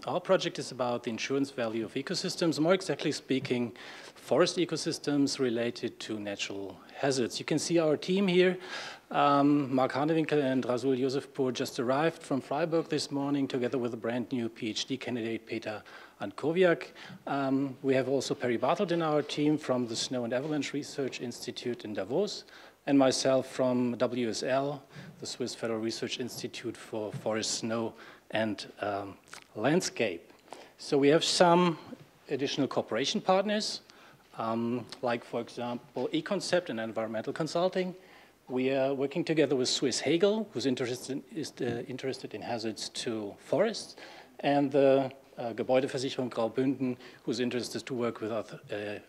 Our project is about the insurance value of ecosystems, more exactly speaking, forest ecosystems related to natural hazards. You can see our team here. Mark Hanewinkel and Rasul Yosefpour just arrived from Freiburg this morning together with a brand new PhD candidate, Peter Antkowiak. We have also Perry Bartelt in our team from the Snow and Avalanche Research Institute in Davos, and myself from WSL, the Swiss Federal Research Institute for Forest, Snow, and Landscape. So we have some additional cooperation partners, like, for example, eConcept and Environmental Consulting. We are working together with Swiss Hegel, who's interested in hazards to forests, and the Gebäudeversicherung Graubünden, who's interested to work with us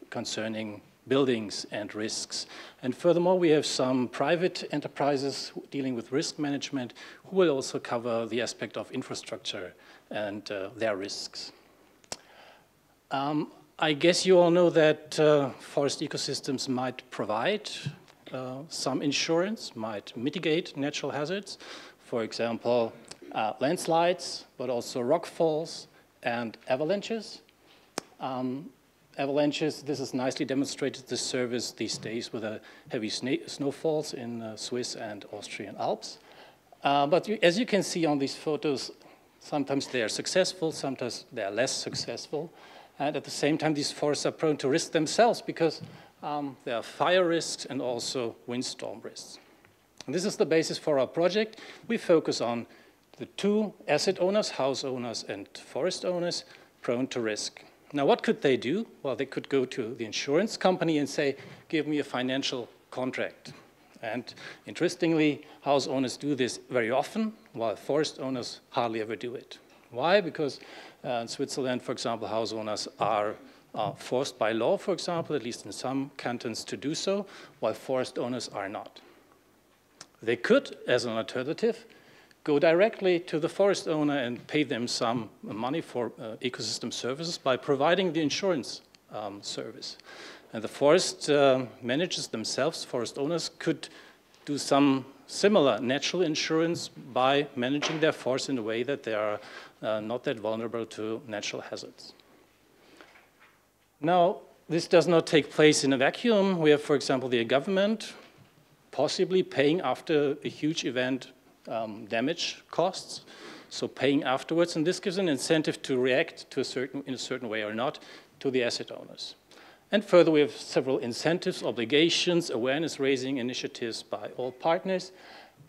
concerning buildings and risks. And furthermore, we have some private enterprises dealing with risk management who will also cover the aspect of infrastructure and their risks. I guess you all know that forest ecosystems might provide some insurance, might mitigate natural hazards. For example, landslides, but also rock falls and avalanches. Avalanches, this is nicely demonstrated, the service these days with heavy snowfalls in Swiss and Austrian Alps. But as you can see on these photos, sometimes they are successful, sometimes they are less successful. And at the same time, these forests are prone to risk themselves because there are fire risks and also windstorm risks. And this is the basis for our project. We focus on the two asset owners, house owners and forest owners, prone to risk. Now, what could they do? Well, they could go to the insurance company and say, give me a financial contract. And interestingly, house owners do this very often, while forest owners hardly ever do it. Why? Because in Switzerland, for example, house owners are forced by law, for example, at least in some cantons, to do so, while forest owners are not. They could, as an alternative, go directly to the forest owner and pay them some money for ecosystem services by providing the insurance service. And the forest managers themselves, forest owners, could do some similar natural insurance by managing their forest in a way that they are not that vulnerable to natural hazards. Now, this does not take place in a vacuum. We have, for example, the government possibly paying after a huge event damage costs, so paying afterwards, and this gives an incentive to react to in a certain way or not to the asset owners. And further, we have several incentives, obligations, awareness-raising initiatives by all partners,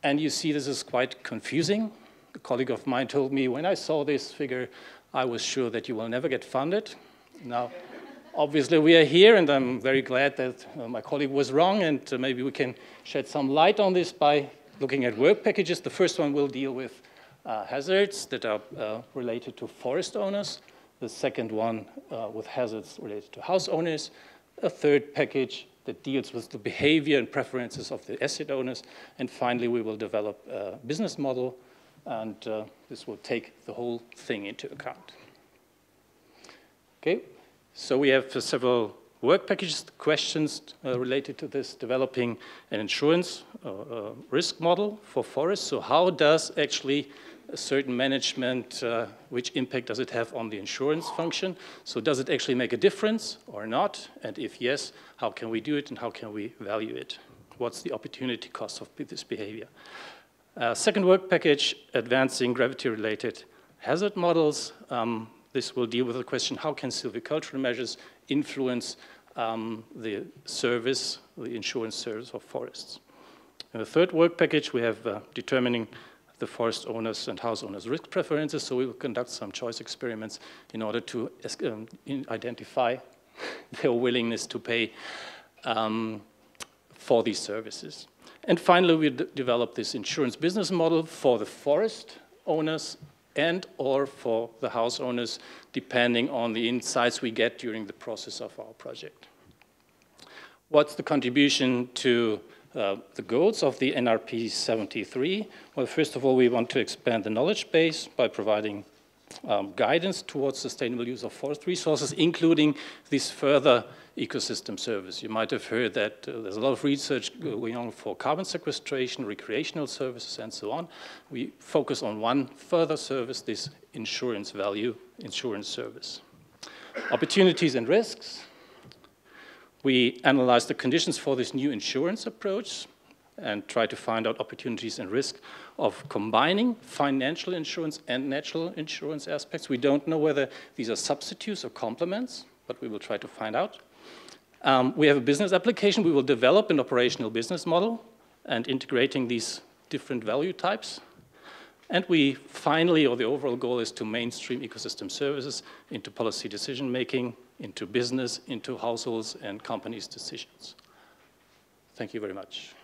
and you see this is quite confusing. A colleague of mine told me, when I saw this figure, I was sure that you will never get funded. Now, obviously, we are here, and I'm very glad that my colleague was wrong, and maybe we can shed some light on this by looking at work packages. The first one will deal with hazards that are related to forest owners. The second one with hazards related to house owners. A third package that deals with the behavior and preferences of the asset owners. And finally, we will develop a business model, and this will take the whole thing into account. Okay, so we have several work packages, questions related to this, developing an insurance risk model for forests. So how does actually a certain management, which impact does it have on the insurance function? So does it actually make a difference or not? And if yes, how can we do it and how can we value it? What's the opportunity cost of this behavior? Second work package, advancing gravity-related hazard models. This will deal with the question, how can silvicultural measures influence the service, the insurance service of forests? In the third work package, we have determining the forest owners and house owners' risk preferences. So we will conduct some choice experiments in order to identify their willingness to pay for these services. And finally, we develop this insurance business model for the forest owners and or for the house owners, depending on the insights we get during the process of our project. What's the contribution to the goals of the NRP 73? Well, first of all, we want to expand the knowledge base by providing guidance towards sustainable use of forest resources, including this further ecosystem service. You might have heard that there's a lot of research going on for carbon sequestration, recreational services, and so on. We focus on one further service, this insurance value, insurance service. Opportunities and risks. We analyze the conditions for this new insurance approach and try to find out opportunities and risks of combining financial insurance and natural insurance aspects. We don't know whether these are substitutes or complements, but we will try to find out. We have a business application. We will develop an operational business model and integrating these different value types. And we finally, or the overall goal is to mainstream ecosystem services into policy decision making, into business, into households and companies' decisions. Thank you very much.